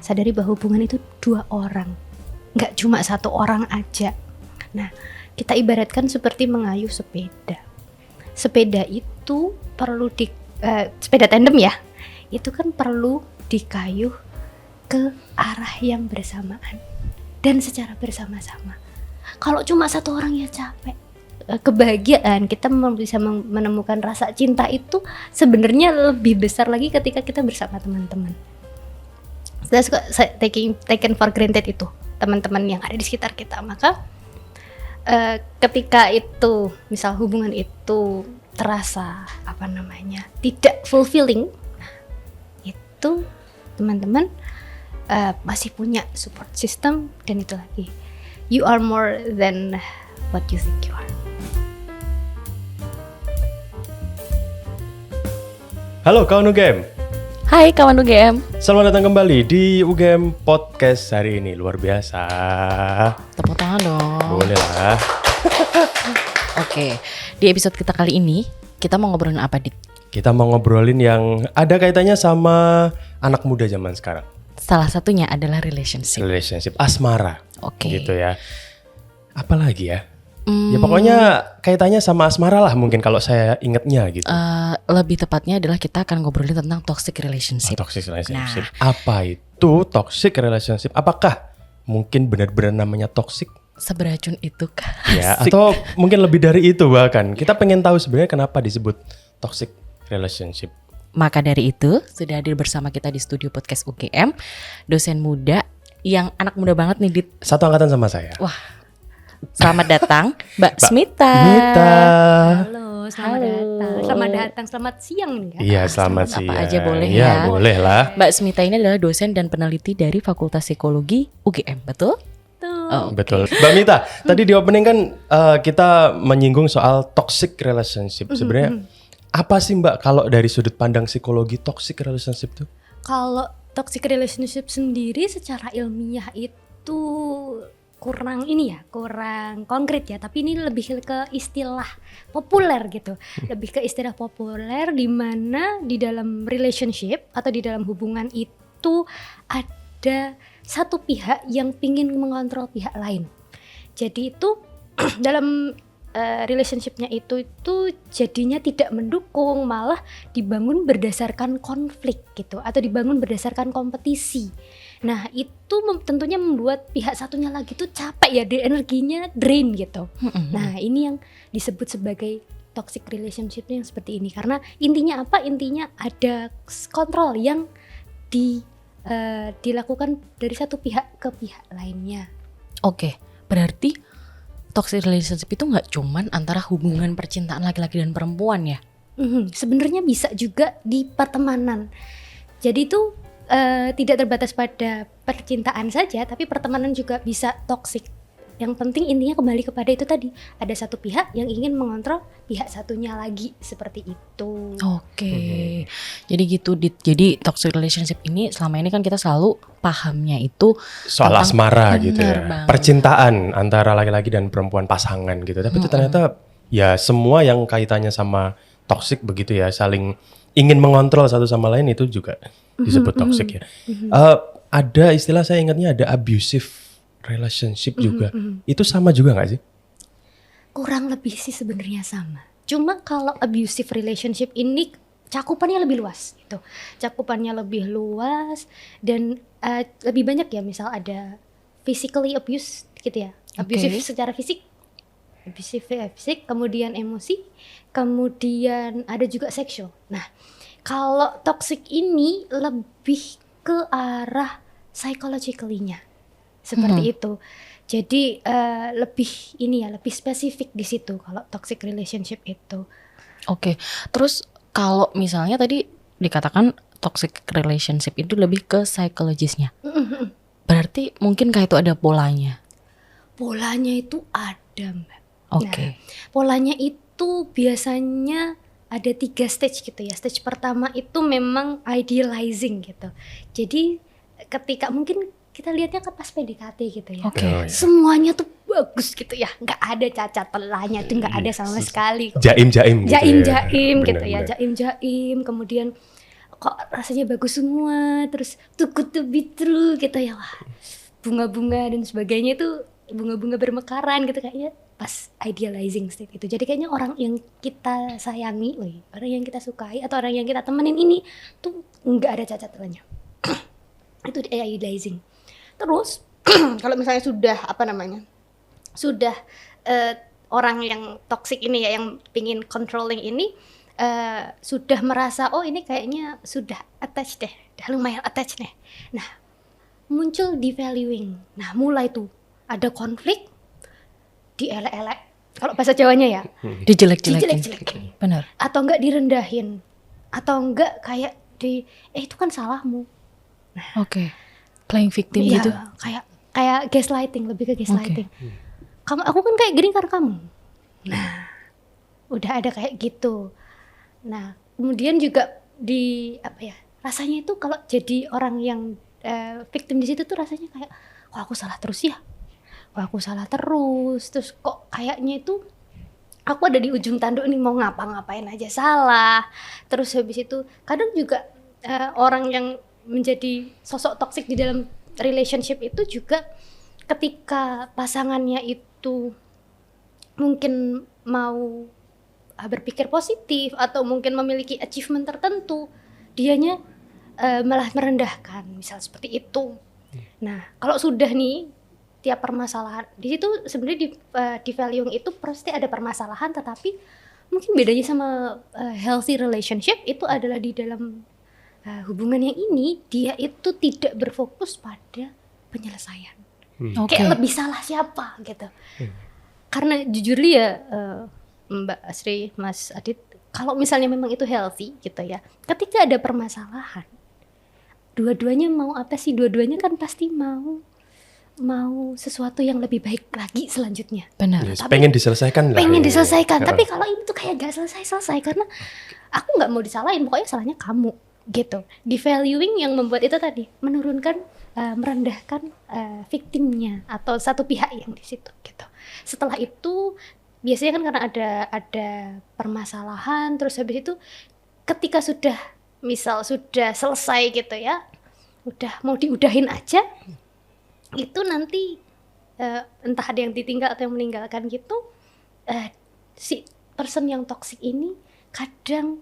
sadari bahwa hubungan itu 2 orang, nggak cuma 1 orang aja. Nah, kita ibaratkan seperti mengayuh sepeda. Sepeda itu perlu sepeda tandem ya, itu kan perlu dikayuh ke arah yang bersamaan dan secara bersama-sama. Kalau cuma 1 orang ya capek. Kebahagiaan kita bisa menemukan rasa cinta itu sebenarnya lebih besar lagi ketika kita bersama teman-teman. Saya suka taken for granted itu teman-teman yang ada di sekitar kita. Maka ketika itu misal hubungan itu terasa tidak fulfilling, itu teman-teman masih punya support system, dan itu lagi, you are more than what you think you are. Halo kawan UGM. Hai kawan UGM. Selamat datang kembali di UGM Podcast hari ini. Luar biasa. Tepuk tangan dong. Boleh lah. Oke, di episode kita kali ini kita mau ngobrolin apa, Dik? Kita mau ngobrolin yang ada kaitannya sama anak muda zaman sekarang. Salah satunya adalah relationship. Relationship, asmara. Oke. Gitu ya. Apalagi ya? Ya pokoknya kaitannya sama asmara lah mungkin kalau saya ingatnya gitu. Lebih tepatnya adalah kita akan ngobrolin tentang toxic relationship. Toxic relationship. Apa itu toxic relationship? Apakah mungkin benar-benar namanya toxic? Seberacun itu kah? Ya, atau mungkin lebih dari itu bahkan. Kita pengen tahu sebenarnya kenapa disebut toxic relationship. Maka dari itu sudah hadir bersama kita di studio podcast UGM dosen muda yang anak muda banget nih, Dit. Satu angkatan sama saya. Wah. Selamat datang Mbak Smita. Halo, selamat datang, selamat siang nih ya. Iya, selamat siang. Apa aja boleh ya. ya. Boleh lah. Mbak Smita ini adalah dosen dan peneliti dari Fakultas Psikologi UGM, betul? Tuh. Betul. Mbak Mita, tadi di opening kan kita menyinggung soal toxic relationship. Sebenarnya apa sih Mbak kalau dari sudut pandang psikologi toxic relationship tuh? Kalau toxic relationship sendiri secara ilmiah itu kurang konkret ya, tapi ini lebih ke istilah populer gitu. Lebih ke istilah populer di mana di dalam relationship atau di dalam hubungan itu ada satu pihak yang pingin mengontrol pihak lain. Jadi itu dalam relationshipnya itu jadinya tidak mendukung, malah dibangun berdasarkan konflik gitu, atau dibangun berdasarkan kompetisi. Nah itu tentunya membuat pihak satunya lagi tuh capek ya, energinya drain gitu. Nah ini yang disebut sebagai toxic relationship yang seperti ini. Karena intinya apa? Intinya ada kontrol yang dilakukan dari satu pihak ke pihak lainnya. Oke, berarti toxic relationship itu nggak cuman antara hubungan percintaan laki-laki dan perempuan ya? Sebenarnya bisa juga di pertemanan. Jadi itu tidak terbatas pada percintaan saja, tapi pertemanan juga bisa toksik. Yang penting intinya kembali kepada itu tadi, ada satu pihak yang ingin mengontrol pihak satunya lagi, seperti itu. Oke. Jadi gitu, Dit. Jadi toxic relationship ini selama ini kan kita selalu pahamnya itu Soal asmara gitu ya. banget. Percintaan antara laki-laki dan perempuan pasangan gitu. Tapi itu ternyata ya semua yang kaitannya sama toxic begitu ya, saling ingin mengontrol satu sama lain itu juga disebut toxic ya. Ada istilah saya ingatnya ada abusive relationship juga. Itu sama juga nggak sih? Kurang lebih sih sebenarnya sama. Cuma kalau abusive relationship ini cakupannya lebih luas gitu. Cakupannya lebih luas dan lebih banyak ya, misal ada physically abuse gitu ya. Abusive secara fisik, kemudian emosi, kemudian ada juga seksual. Nah, kalau toxic ini lebih ke arah psychologically-nya. Seperti itu. Jadi lebih spesifik di situ kalau toxic relationship itu. Oke. Terus kalau misalnya tadi dikatakan toxic relationship itu lebih ke psikologisnya. Berarti mungkin kayak itu ada polanya. Polanya itu ada, Mbak. Oke. Nah, polanya itu biasanya ada 3 stage gitu ya. Stage pertama itu memang idealizing gitu. Jadi ketika mungkin kita lihatnya kan pas PDKT gitu ya. Oke. Semuanya tuh bagus gitu ya. Nggak ada cacat celahnya tuh, nggak ada sama sekali. Jaim-jaim gitu Jaim-jaim ya. gitu ya. Benar-benar. Jaim-jaim. Kemudian kok rasanya bagus semua, terus too good to be true gitu ya, wah bunga-bunga dan sebagainya itu bunga-bunga bermekaran gitu kayaknya pas idealizing state itu. Jadi kayaknya orang yang kita sayangi, orang yang kita sukai atau orang yang kita temenin ini tuh nggak ada cacatnya. Itu idealizing. Terus kalau misalnya sudah sudah orang yang toxic ini ya, yang pingin controlling ini sudah merasa oh ini kayaknya sudah attached deh, udah lumayan attached deh. Nah muncul devaluing. Nah mulai tuh ada konflik, dielek-elek. Kalau bahasa Jawanya ya, dijelek-jelekin. Benar. Atau enggak direndahin, atau enggak kayak itu kan salahmu. Oke. Playing victim gitu. Kayak gaslighting, lebih ke gaslighting. Aku kan kayak gini karena kamu. Nah, udah ada kayak gitu. Nah, kemudian juga rasanya itu kalau jadi orang yang victim di situ tuh rasanya kayak kok aku salah terus ya? Kok aku salah terus? Terus kok kayaknya itu aku ada di ujung tanduk nih, mau ngapa-ngapain aja salah. Terus habis itu kadang juga orang yang menjadi sosok toksik di dalam relationship itu juga ketika pasangannya itu mungkin mau berpikir positif atau mungkin memiliki achievement tertentu, dianya malah merendahkan, misal seperti itu. Nah, kalau sudah nih tiap permasalahan di situ sebenarnya di valuing itu pasti ada permasalahan, tetapi mungkin bedanya sama healthy relationship itu adalah di dalam hubungan yang ini dia itu tidak berfokus pada penyelesaian. Kayak lebih salah siapa gitu. Karena jujur ya Mbak Asri, Mas Adit, kalau misalnya memang itu healthy gitu ya, ketika ada permasalahan, dua-duanya mau apa sih? Dua-duanya kan pasti mau sesuatu yang lebih baik lagi selanjutnya. Benar. Yes, pengen diselesaikan lah. Pengen diselesaikan. Tapi kalau ini tuh kayak gak selesai karena aku nggak mau disalahin, pokoknya salahnya kamu gitu. Devaluing yang membuat itu tadi menurunkan, merendahkan victimnya atau satu pihak yang di situ gitu. Setelah itu biasanya kan karena ada permasalahan, terus habis itu ketika sudah selesai gitu ya, udah mau diudahin aja, itu nanti entah ada yang ditinggal atau yang meninggalkan gitu, si person yang toksik ini kadang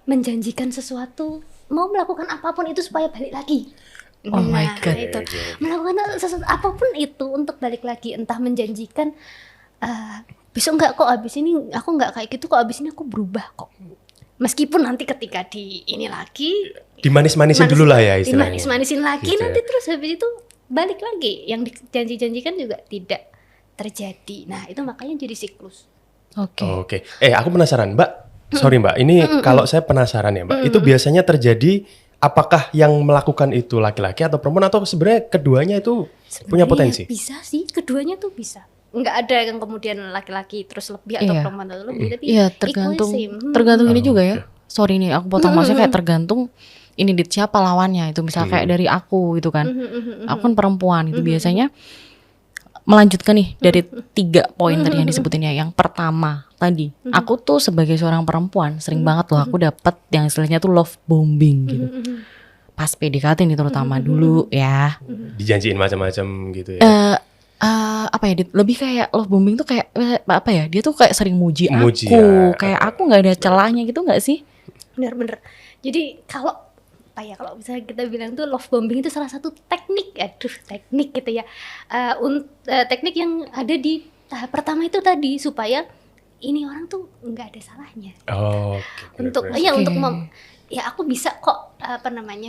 menjanjikan sesuatu, mau melakukan apapun itu supaya balik lagi. Oh my God. Itu melakukan sesuatu apapun itu untuk balik lagi, entah menjanjikan besok enggak kok, abis ini aku enggak kayak gitu kok, abis ini aku berubah kok. Meskipun nanti ketika di ini lagi dimanis-manisin dulu lah ya istilahnya. Dimanis-manisin lagi gitu nanti ya. Terus habis itu balik lagi, yang dijanji-janjikan juga tidak terjadi. Nah itu makanya jadi siklus. Oke. Aku penasaran Mbak, sorry Mbak, ini kalau saya penasaran ya Mbak, itu biasanya terjadi apakah yang melakukan itu laki-laki atau perempuan, atau sebenarnya keduanya itu punya potensi? Bisa sih, keduanya tuh bisa. Nggak ada yang kemudian laki-laki terus lebih atau perempuan atau lebih, tapi tergantung ini juga ya. Sorry nih aku potong, maksudnya kayak tergantung ini siapa lawannya itu, misalnya kayak dari aku gitu kan. Aku kan perempuan itu biasanya melanjutkan nih dari 3 poin tadi yang disebutin ya. Yang pertama tadi, aku tuh sebagai seorang perempuan sering banget loh aku dapat yang istilahnya tuh love bombing gitu. Pas PDKT nih terutama dulu ya. Dijanjiin macam-macam gitu ya. Lebih kayak love bombing tuh kayak apa ya? Dia tuh kayak sering muji aku, ya. kayak aku nggak ada celahnya gitu nggak sih? Bener-bener. Jadi kalau misalnya kita bilang tuh love bombing itu salah satu teknik gitu ya. Teknik yang ada di tahap pertama itu tadi, supaya ini orang tuh nggak ada salahnya. Untuk aku bisa kok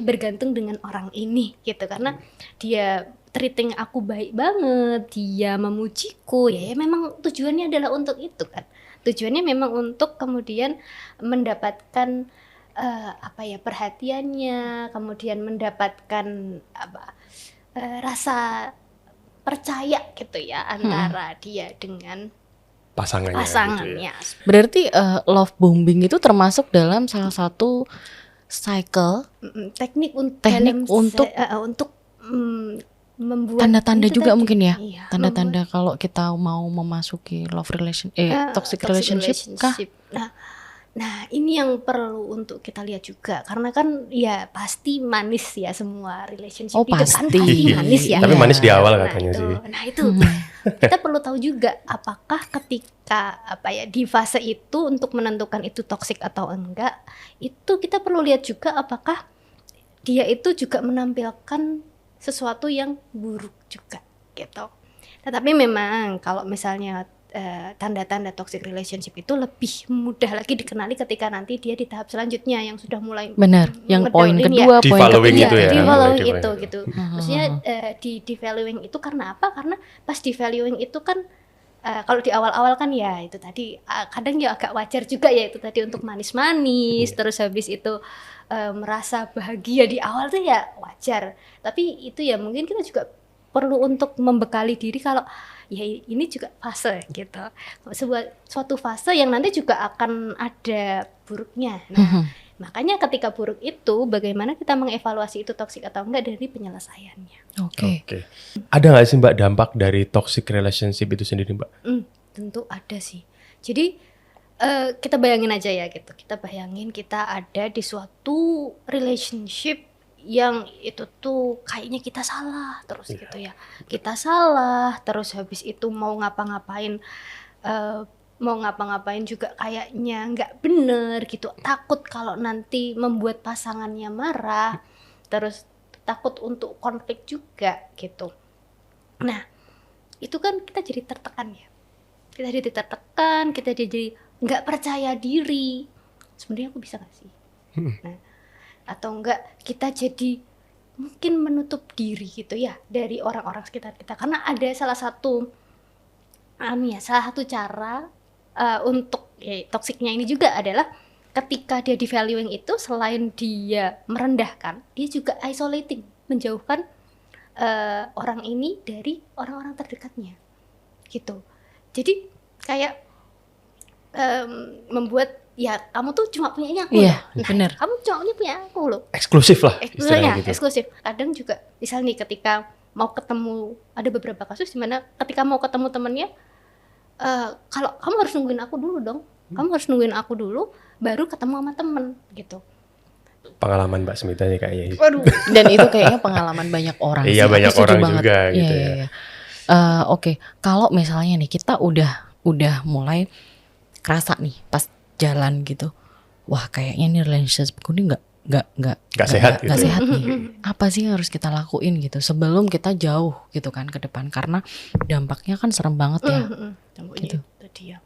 bergantung dengan orang ini gitu, karena dia treating aku baik banget, dia memujiku, ya memang tujuannya adalah untuk itu kan. Tujuannya memang untuk kemudian mendapatkan perhatiannya, kemudian mendapatkan rasa percaya gitu ya antara dia dengan pasangannya. Gitu ya. Berarti love bombing itu termasuk dalam salah satu cycle teknik untuk membuat tanda-tanda juga tadi, mungkin ya. Iya, tanda-tanda kalau kita mau memasuki love toxic relationship kah? Nah, Nah, ini yang perlu untuk kita lihat juga karena kan ya pasti manis ya semua relationship Oh, itu kan pasti. pasti manis ya. Tapi manis di awal Nah, katanya itu. sih. Nah, itu kita perlu tahu juga apakah ketika di fase itu untuk menentukan itu toksik atau enggak, itu kita perlu lihat juga apakah dia itu juga menampilkan sesuatu yang buruk juga gitu. Tetapi memang kalau misalnya tanda-tanda toxic relationship itu lebih mudah lagi dikenali ketika nanti dia di tahap selanjutnya yang sudah mulai Benar. Yang poin ngedown kedua, Di poin following ketiga. itu ya. di mulai following di itu following. gitu. Maksudnya di valuing itu karena apa? Karena pas di valuing itu kan kalau di awal-awal kan ya itu tadi kadang ya agak wajar juga ya itu tadi untuk manis-manis terus habis itu merasa bahagia di awal tuh ya wajar. Tapi itu ya mungkin kita juga perlu untuk membekali diri kalau ya ini juga fase gitu. Suatu fase yang nanti juga akan ada buruknya. Nah, makanya ketika buruk itu bagaimana kita mengevaluasi itu toksik atau enggak dari penyelesaiannya. Oke. Oke. Ada nggak sih Mbak dampak dari toxic relationship itu sendiri Mbak? Tentu ada sih. Jadi kita bayangin aja ya gitu. Kita bayangin kita ada di suatu relationship yang itu tuh kayaknya kita salah terus gitu ya. Kita salah terus habis itu mau ngapa-ngapain juga kayaknya nggak bener gitu. Takut kalau nanti membuat pasangannya marah. Terus takut untuk konflik juga gitu. Nah, itu kan kita jadi tertekan ya. Kita jadi tertekan, kita jadi nggak percaya diri. Sebenarnya aku bisa nggak sih? Nah, atau enggak kita jadi mungkin menutup diri gitu ya dari orang-orang sekitar kita karena ada salah satu cara untuk toksiknya ini juga adalah ketika dia di valuing itu selain dia merendahkan dia juga isolating, menjauhkan orang ini dari orang-orang terdekatnya gitu. Jadi kayak membuat ya kamu tuh cuma punya ini aku Iya, loh. bener. Kamu cuma punya aku loh. Eksklusif lah istilahnya gitu. Eksklusif. Kadang juga misalnya nih ketika mau ketemu ada beberapa kasus di mana ketika mau ketemu temennya kalau kamu harus nungguin aku dulu dong. Kamu harus nungguin aku dulu baru ketemu sama temen gitu. Pengalaman Mbak Smita nih kayaknya. Waduh. Dan itu kayaknya pengalaman banyak orang sih. Iya, Aku banyak setuju orang banget. juga Iya, gitu iya, ya. iya. Oke, kalau misalnya nih kita udah mulai kerasa nih pas jalan gitu, wah kayaknya nih relationshipku nih nggak sehat gitu. nggak sehat nih. Apa sih yang harus kita lakuin gitu sebelum kita jauh gitu kan ke depan karena dampaknya kan serem banget ya. Gitu. Itu dia.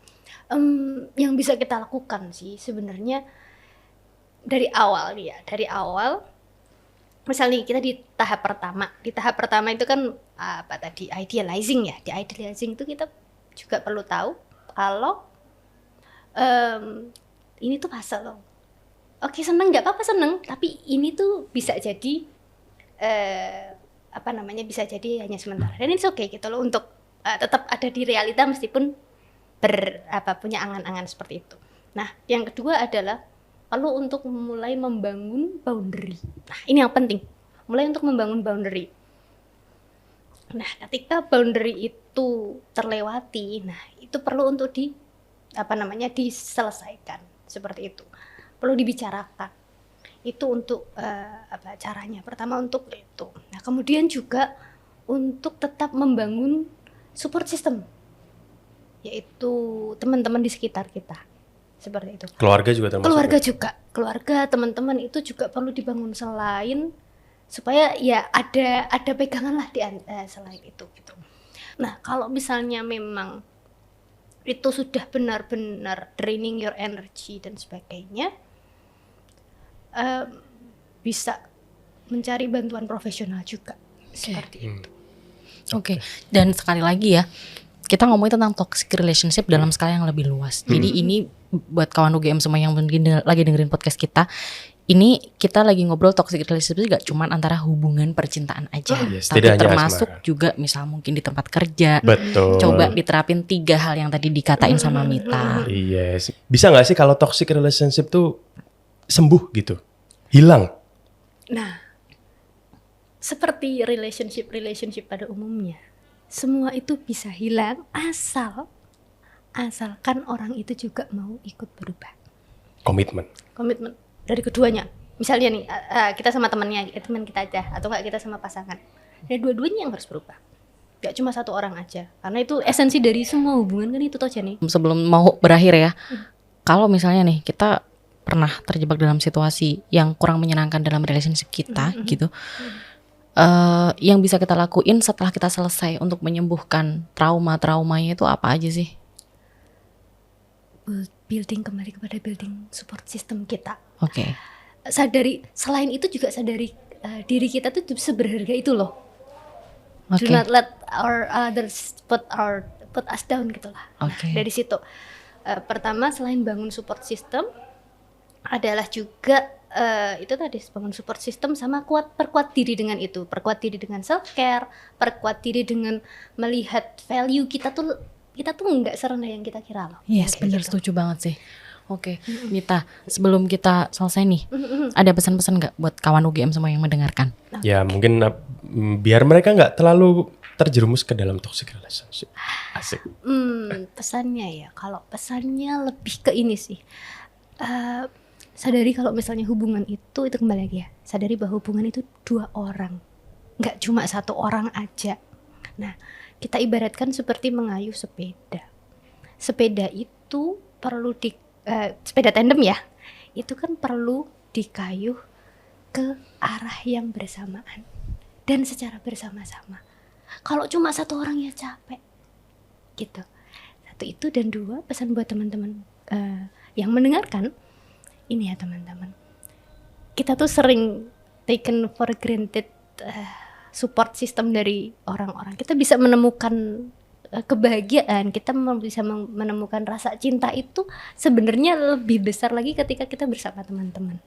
Yang bisa kita lakukan sih sebenarnya dari awal misalnya kita di tahap pertama itu kan idealizing ya. Di idealizing itu kita juga perlu tahu kalau ini tuh fase loh. Oke, seneng nggak apa-apa seneng, tapi ini tuh bisa jadi bisa jadi hanya sementara. Dan it's okay gitu loh untuk tetap ada di realita meskipun punya angan-angan seperti itu. Nah, yang kedua adalah perlu untuk mulai membangun boundary. Nah, ini yang penting. Mulai untuk membangun boundary. Nah, ketika boundary itu terlewati, nah itu perlu untuk diselesaikan seperti itu. Perlu dibicarakan. Itu untuk caranya. Pertama untuk itu. Nah, kemudian juga untuk tetap membangun support system, yaitu teman-teman di sekitar kita. Seperti itu. Keluarga juga termasuk. Keluarga, teman-teman itu juga perlu dibangun selain supaya ya ada pegangan lah selain itu gitu. Nah, kalau misalnya memang itu sudah benar-benar draining your energy dan sebagainya, bisa mencari bantuan profesional juga. Seperti itu. Oke. Dan sekali lagi ya, kita ngomongin tentang toxic relationship dalam skala yang lebih luas. Jadi ini buat kawan UGM semua yang mungkin lagi dengerin podcast kita, ini kita lagi ngobrol toxic relationship gak cuman antara hubungan percintaan aja, Yes, tapi tidak hanya termasuk asmara. juga misal mungkin di tempat kerja. Betul. Coba diterapin 3 hal yang tadi dikatain sama Mita. Yes. Bisa nggak sih kalau toxic relationship tuh sembuh gitu, hilang? Nah, seperti relationship pada umumnya, semua itu bisa hilang asalkan orang itu juga mau ikut berubah. komitmen. Komitmen dari keduanya. Misalnya nih, kita sama teman kita aja, atau enggak kita sama pasangan. Dari dua-duanya yang harus berubah. Gak cuma satu orang aja. Karena itu esensi dari semua hubungan kan itu toh Jenny. Sebelum mau berakhir ya, kalau misalnya nih kita pernah terjebak dalam situasi yang kurang menyenangkan dalam relationship kita gitu, yang bisa kita lakuin setelah kita selesai untuk menyembuhkan traumanya itu apa aja sih? Building kembali kepada building support system kita. Oke. Selain itu juga sadari diri kita tuh seberharga itu loh. Oke. Do not let our others put us down gitulah. Oke. Dari situ pertama selain bangun support system adalah juga itu tadi bangun support system sama perkuat diri dengan itu, perkuat diri dengan self care, perkuat diri dengan melihat value kita tuh nggak serendah yang kita kira loh. Yes, benar, gitu. setuju banget sih. Oke, Mita, sebelum kita selesai nih, ada pesan-pesan nggak buat kawan UGM semua yang mendengarkan? Ya mungkin biar mereka nggak terlalu terjerumus ke dalam toxic relationship. Asik. Pesannya ya, kalau pesannya lebih ke ini sih. Sadari kalau misalnya hubungan itu kembali lagi ya. Sadari bahwa hubungan itu 2 orang, nggak cuma 1 orang aja. Nah, kita ibaratkan seperti mengayuh sepeda. Sepeda itu perlu sepeda tandem ya. Itu kan perlu dikayuh ke arah yang bersamaan dan secara bersama-sama. Kalau cuma 1 orang ya capek. Gitu. 1 itu, dan 2 pesan buat teman-teman yang mendengarkan. Ini ya teman-teman, kita tuh sering taken for granted support system dari orang-orang. Kita bisa menemukan kebahagiaan, kita bisa menemukan rasa cinta itu sebenarnya lebih besar lagi ketika kita bersama teman-teman.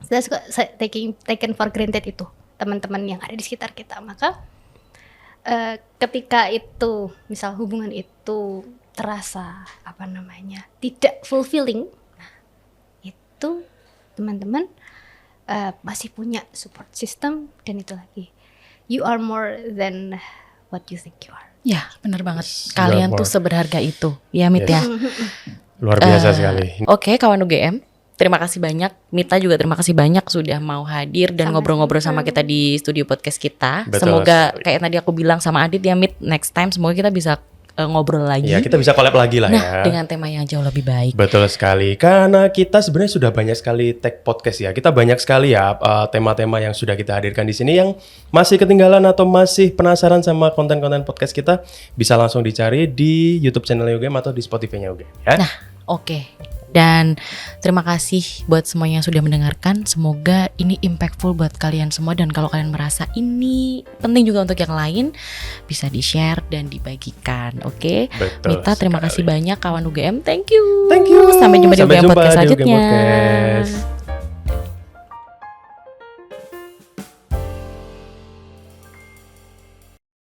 Saya suka taken for granted itu teman-teman yang ada di sekitar kita. Maka ketika itu misal hubungan itu terasa tidak fulfilling, itu teman-teman masih punya support system, dan itu lagi, you are more than what you think you are. Ya, benar banget. Kalian tuh seberharga itu, ya Mit ya. Luar biasa sekali. Oke, kawan UGM, terima kasih banyak. Mita juga terima kasih banyak sudah mau hadir dan ngobrol-ngobrol sama kita di studio podcast kita. Betul Semoga sekali. kayak tadi aku bilang sama Adit ya, Mit, next time semoga kita bisa ngobrol lagi. Ya, kita bisa collab lagi lah ya. Dengan tema yang jauh lebih baik. Betul sekali, karena kita sebenarnya sudah banyak sekali tag podcast ya. Kita banyak sekali ya tema-tema yang sudah kita hadirkan di sini. Yang masih ketinggalan atau masih penasaran sama konten-konten podcast kita, bisa langsung dicari di YouTube channel UGM atau di Spotify-nya UGM ya. Nah, oke. Dan terima kasih buat semuanya yang sudah mendengarkan. Semoga ini impactful buat kalian semua. Dan kalau kalian merasa ini penting juga untuk yang lain, bisa di-share dan dibagikan. Oke. Betul Mita, terima sekali. kasih banyak kawan UGM. Thank you. Thank you. Sampai jumpa di UGM Podcast di UGM selanjutnya. Podcast.